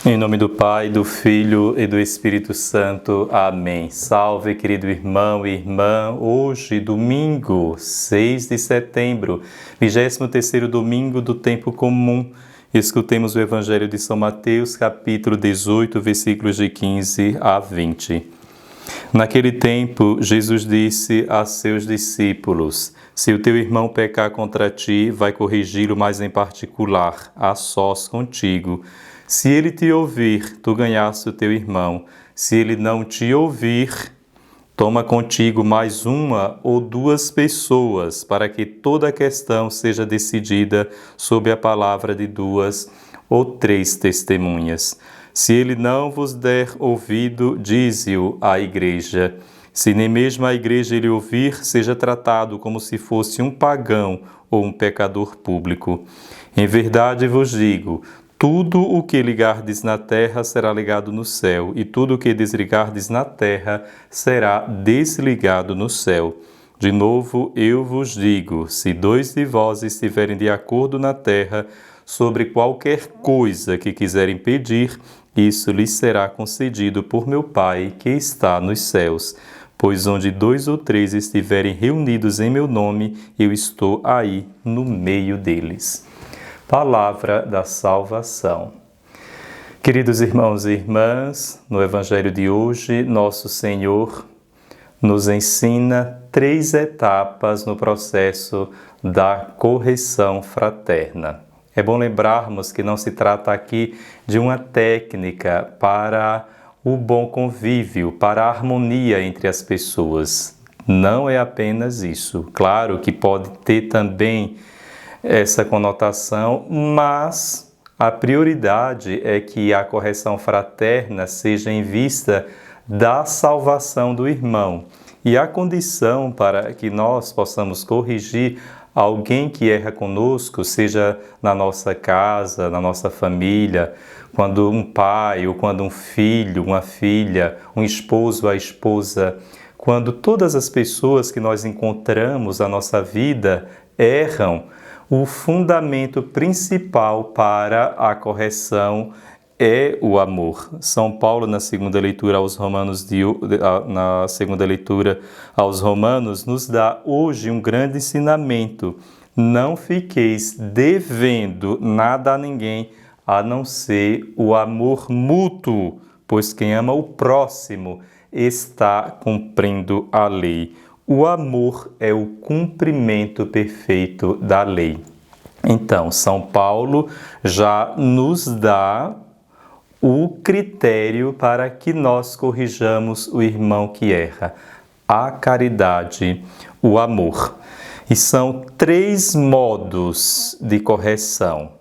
Em nome do Pai, do Filho e do Espírito Santo. Amém. Salve, querido irmão e irmã. Hoje, domingo, 6 de setembro, 23º domingo do tempo comum. Escutemos o Evangelho de São Mateus, capítulo 18, versículos de 15 a 20. Naquele tempo, Jesus disse a seus discípulos: se o teu irmão pecar contra ti, vai corrigi-lo mais em particular, a sós contigo. Se ele te ouvir, tu ganhaste o teu irmão. Se ele não te ouvir, toma contigo mais uma ou duas pessoas, para que toda a questão seja decidida sob a palavra de duas ou três testemunhas. Se ele não vos der ouvido, dize-o à igreja. Se nem mesmo a igreja ele ouvir, seja tratado como se fosse um pagão ou um pecador público. Em verdade vos digo, tudo o que ligardes na terra será ligado no céu, e tudo o que desligardes na terra será desligado no céu. De novo, eu vos digo, se dois de vós estiverem de acordo na terra sobre qualquer coisa que quiserem pedir, isso lhes será concedido por meu Pai que está nos céus. Pois onde dois ou três estiverem reunidos em meu nome, eu estou aí no meio deles. Palavra da salvação. Queridos irmãos e irmãs, no Evangelho de hoje, nosso Senhor nos ensina 3 etapas no processo da correção fraterna. É bom lembrarmos que não se trata aqui de uma técnica para o bom convívio, para a harmonia entre as pessoas. Não é apenas isso. Claro que pode ter também essa conotação, mas a prioridade é que a correção fraterna seja em vista da salvação do irmão. E a condição para que nós possamos corrigir alguém que erra conosco, seja na nossa casa, na nossa família, quando um pai ou quando um filho, uma filha, um esposo, a esposa, quando todas as pessoas que nós encontramos na nossa vida erram, o fundamento principal para a correção é o amor. São Paulo, na segunda leitura aos Romanos, nos dá hoje um grande ensinamento. Não fiqueis devendo nada a ninguém, a não ser o amor mútuo, pois quem ama o próximo está cumprindo a lei. O amor é o cumprimento perfeito da lei. Então, São Paulo já nos dá o critério para que nós corrijamos o irmão que erra: a caridade, o amor. E são 3 modos de correção.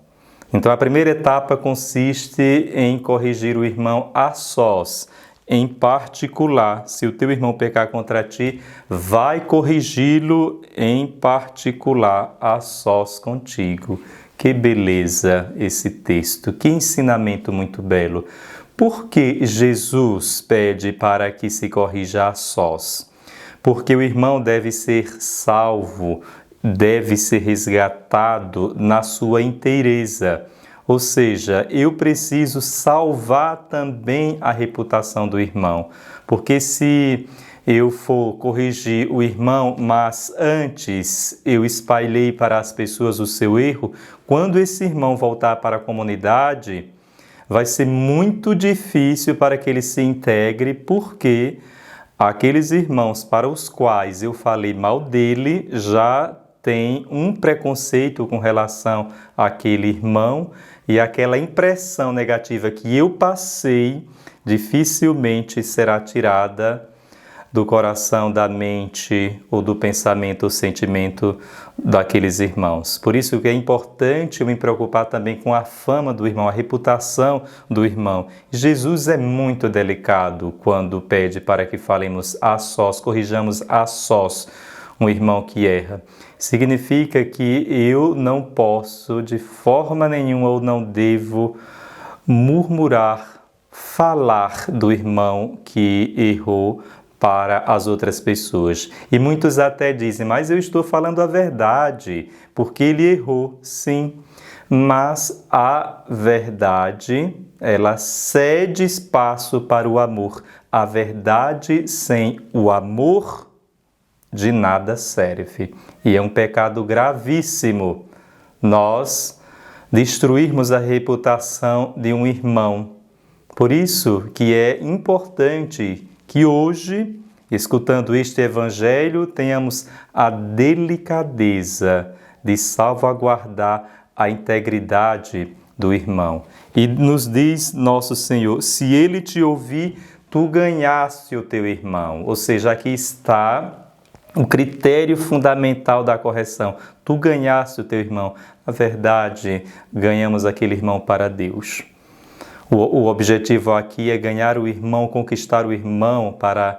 Então, a primeira etapa consiste em corrigir o irmão a sós. Em particular, se o teu irmão pecar contra ti, vai corrigi-lo em particular, a sós contigo. Que beleza esse texto, que ensinamento muito belo. Por que Jesus pede para que se corrija a sós? Porque o irmão deve ser salvo, deve ser resgatado na sua inteireza. Ou seja, eu preciso salvar também a reputação do irmão. Porque se eu for corrigir o irmão, mas antes eu espalhei para as pessoas o seu erro, quando esse irmão voltar para a comunidade, vai ser muito difícil para que ele se integre, porque aqueles irmãos para os quais eu falei mal dele já tem um preconceito com relação àquele irmão, e aquela impressão negativa que eu passei dificilmente será tirada do coração, da mente ou do pensamento ou sentimento daqueles irmãos. Por isso que é importante eu me preocupar também com a fama do irmão, a reputação do irmão. Jesus é muito delicado quando pede para que falemos a sós, corrijamos a sós um irmão que erra. Significa que eu não posso de forma nenhuma ou não devo murmurar, falar do irmão que errou para as outras pessoas. E muitos até dizem, mas eu estou falando a verdade, porque ele errou, sim. Mas a verdade ela cede espaço para o amor. A verdade sem o amor de nada serve. E é um pecado gravíssimo nós destruirmos a reputação de um irmão. Por isso que é importante que hoje, escutando este Evangelho, tenhamos a delicadeza de salvaguardar a integridade do irmão. E nos diz nosso Senhor, se ele te ouvir, tu ganhaste o teu irmão. Ou seja, aqui está o critério fundamental da correção. Tu ganhaste o teu irmão. Na verdade, ganhamos aquele irmão para Deus. O objetivo aqui é ganhar o irmão, conquistar o irmão para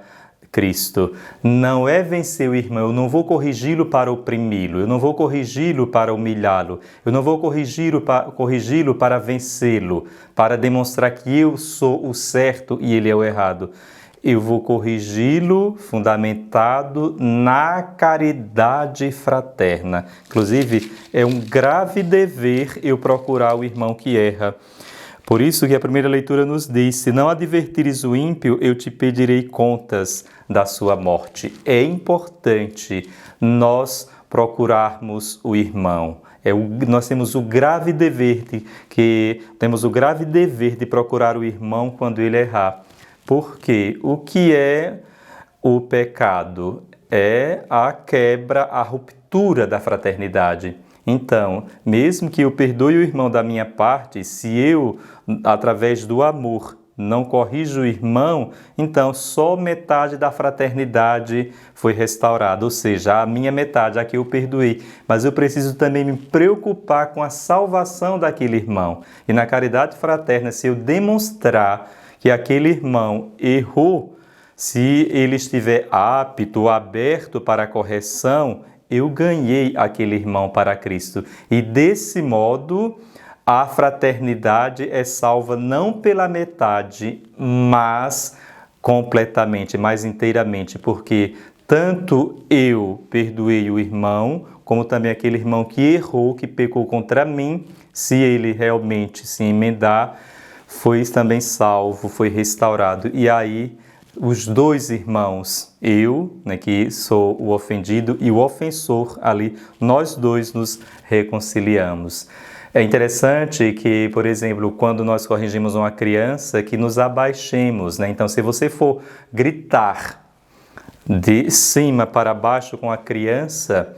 Cristo. Não é vencer o irmão, eu não vou corrigi-lo para oprimi-lo, eu não vou corrigi-lo para humilhá-lo, eu não vou corrigi-lo para vencê-lo, para demonstrar que eu sou o certo e ele é o errado. Eu vou corrigi-lo fundamentado na caridade fraterna. Inclusive, é um grave dever eu procurar o irmão que erra. Por isso que a primeira leitura nos diz, se não advertires o ímpio, eu te pedirei contas da sua morte. É importante nós procurarmos o irmão. Nós temos o grave dever de procurar o irmão quando ele errar. Porque o que é o pecado? É a quebra, a ruptura da fraternidade. Então, mesmo que eu perdoe o irmão da minha parte, se eu, através do amor, não corrijo o irmão, então só metade da fraternidade foi restaurada, ou seja, a minha metade, a que eu perdoei. Mas eu preciso também me preocupar com a salvação daquele irmão. E na caridade fraterna, se eu demonstrar que aquele irmão errou, se ele estiver apto, aberto para a correção, eu ganhei aquele irmão para Cristo. E desse modo, a fraternidade é salva não pela metade, mas completamente, mais inteiramente, porque tanto eu perdoei o irmão, como também aquele irmão que errou, que pecou contra mim, se ele realmente se emendar, foi também salvo, foi restaurado. E aí, os dois irmãos, eu, que sou o ofendido, e o ofensor ali, nós dois nos reconciliamos. É interessante que, por exemplo, quando nós corrigimos uma criança, que nos abaixemos, Então, se você for gritar de cima para baixo com a criança,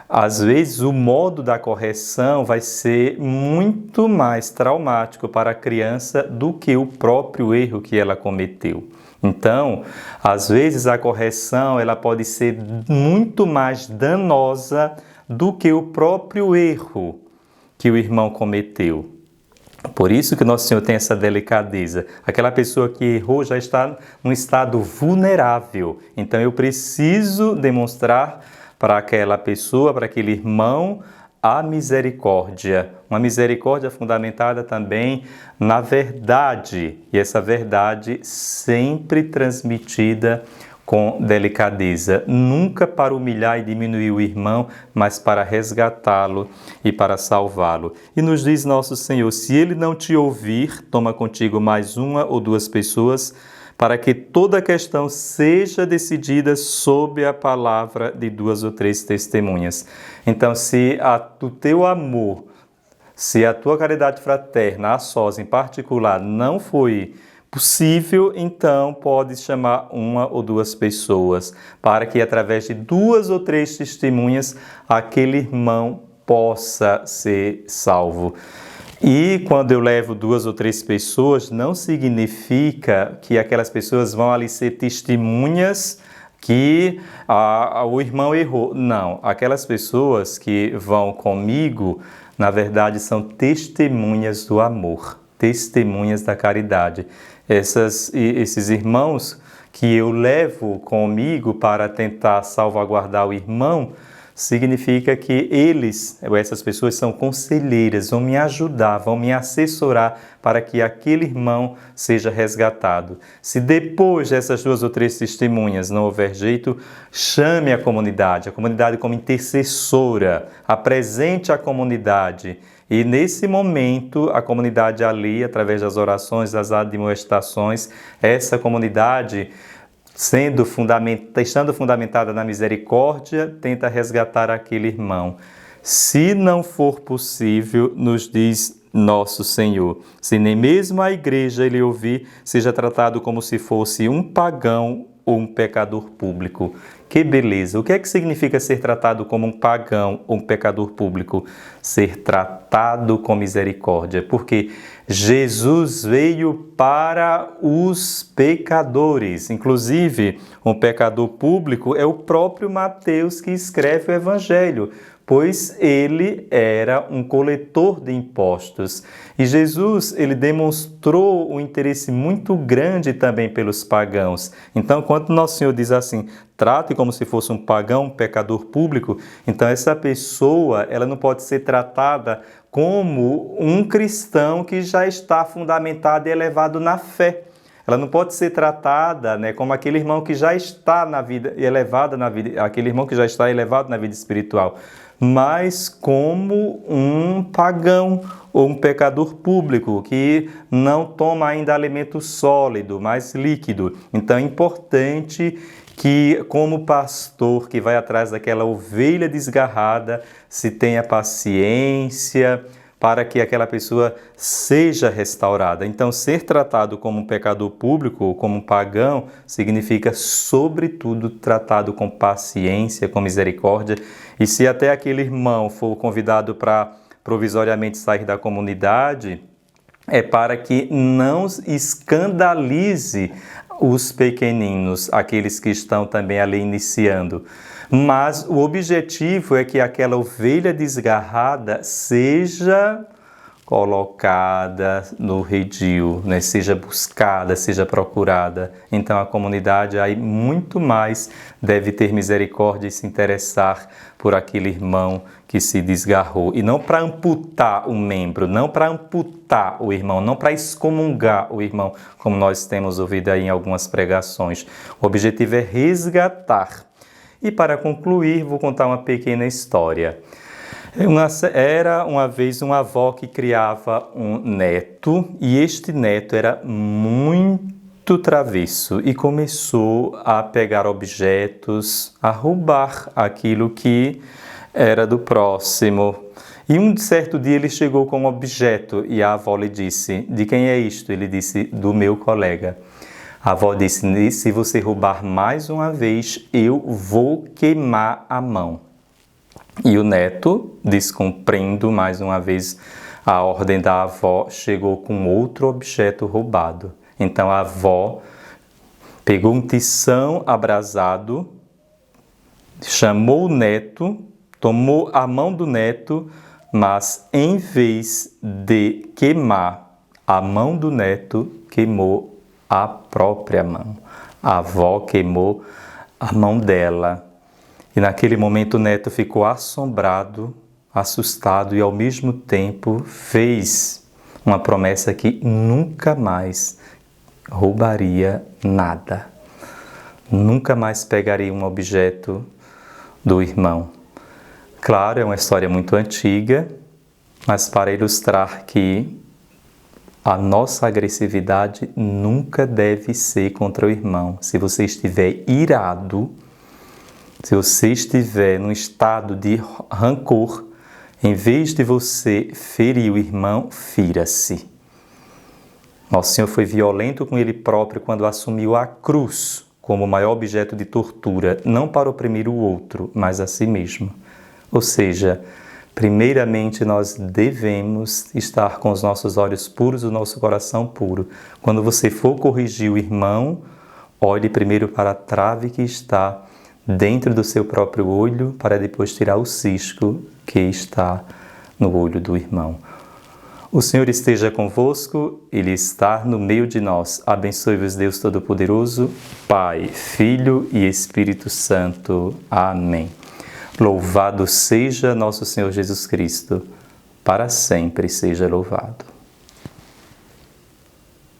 às vezes o modo da correção vai ser muito mais traumático para a criança do que o próprio erro que ela cometeu. Então, às vezes a correção ela pode ser muito mais danosa do que o próprio erro que o irmão cometeu. Por isso que Nosso Senhor tem essa delicadeza. Aquela pessoa que errou já está num estado vulnerável. Então, eu preciso demonstrar para aquela pessoa, para aquele irmão, a misericórdia. Uma misericórdia fundamentada também na verdade. E essa verdade sempre transmitida com delicadeza. Nunca para humilhar e diminuir o irmão, mas para resgatá-lo e para salvá-lo. E nos diz nosso Senhor, se ele não te ouvir, toma contigo mais uma ou duas pessoas, para que toda a questão seja decidida sob a palavra de duas ou três testemunhas. Então, se o teu amor, se a tua caridade fraterna, a sós em particular, não foi possível, então podes chamar uma ou duas pessoas, para que através de duas ou três testemunhas, aquele irmão possa ser salvo. E quando eu levo duas ou três pessoas, não significa que aquelas pessoas vão ali ser testemunhas que o irmão errou. Não, aquelas pessoas que vão comigo, na verdade, são testemunhas do amor, testemunhas da caridade. Esses irmãos que eu levo comigo para tentar salvaguardar o irmão, significa que essas pessoas são conselheiras, vão me ajudar, vão me assessorar para que aquele irmão seja resgatado. Se depois dessas duas ou três testemunhas não houver jeito, chame a comunidade como intercessora, apresente a comunidade E nesse momento, a comunidade ali, através das orações, das admoestações, essa comunidade, estando fundamentada na misericórdia, tenta resgatar aquele irmão. Se não for possível, nos diz nosso Senhor, se nem mesmo a igreja ele ouvir, seja tratado como se fosse um pagão ou um pecador público. Que beleza! O que é que significa ser tratado como um pagão ou um pecador público? Ser tratado com misericórdia, porque Jesus veio para os pecadores. Inclusive, um pecador público é o próprio Mateus que escreve o Evangelho, pois ele era um coletor de impostos. E Jesus, ele demonstrou um interesse muito grande também pelos pagãos. Então, quando Nosso Senhor diz assim, trate como se fosse um pagão, um pecador público, então essa pessoa, ela não pode ser tratada como um cristão que já está fundamentado e elevado na fé. Ela não pode ser tratada, como aquele irmão que já está na vida elevada na vida, aquele irmão que já está elevado na vida espiritual, mas como um pagão ou um pecador público que não toma ainda alimento sólido, mas líquido. Então é importante que, como pastor que vai atrás daquela ovelha desgarrada, se tenha paciência para que aquela pessoa seja restaurada. Então, ser tratado como um pecador público ou como um pagão significa, sobretudo, tratado com paciência, com misericórdia. E se até aquele irmão for convidado para provisoriamente sair da comunidade, é para que não escandalize os pequeninos, aqueles que estão também ali iniciando. Mas o objetivo é que aquela ovelha desgarrada seja colocada no redil, seja buscada, seja procurada. Então a comunidade aí muito mais deve ter misericórdia e se interessar por aquele irmão que se desgarrou. E não para amputar o membro, não para amputar o irmão, não para excomungar o irmão, como nós temos ouvido aí em algumas pregações. O objetivo é resgatar. E para concluir, vou contar uma pequena história. Era uma vez uma avó que criava um neto, e este neto era muito travesso e começou a pegar objetos, a roubar aquilo que era do próximo. E um certo dia ele chegou com um objeto e a avó lhe disse, de quem é isto? Ele disse, do meu colega. A avó disse, se você roubar mais uma vez, eu vou queimar a mão. E o neto, descumprindo mais uma vez a ordem da avó, chegou com outro objeto roubado. Então a avó pegou um tição abrasado, chamou o neto, tomou a mão do neto, mas em vez de queimar a mão do neto, queimou a própria mão. A avó queimou a mão dela. E naquele momento o neto ficou assombrado, assustado e ao mesmo tempo fez uma promessa que nunca mais roubaria nada. Nunca mais pegaria um objeto do irmão. Claro, é uma história muito antiga, mas para ilustrar que a nossa agressividade nunca deve ser contra o irmão. Se você estiver irado, se você estiver num estado de rancor, em vez de você ferir o irmão, fira-se. Nosso Senhor foi violento com Ele próprio quando assumiu a cruz como o maior objeto de tortura, não para oprimir o outro, mas a si mesmo. Ou seja, primeiramente nós devemos estar com os nossos olhos puros, o nosso coração puro. Quando você for corrigir o irmão, olhe primeiro para a trave que está dentro do seu próprio olho, para depois tirar o cisco que está no olho do irmão. O Senhor esteja convosco, Ele está no meio de nós. Abençoe-vos Deus Todo-Poderoso, Pai, Filho e Espírito Santo. Amém. Louvado seja nosso Senhor Jesus Cristo, para sempre seja louvado.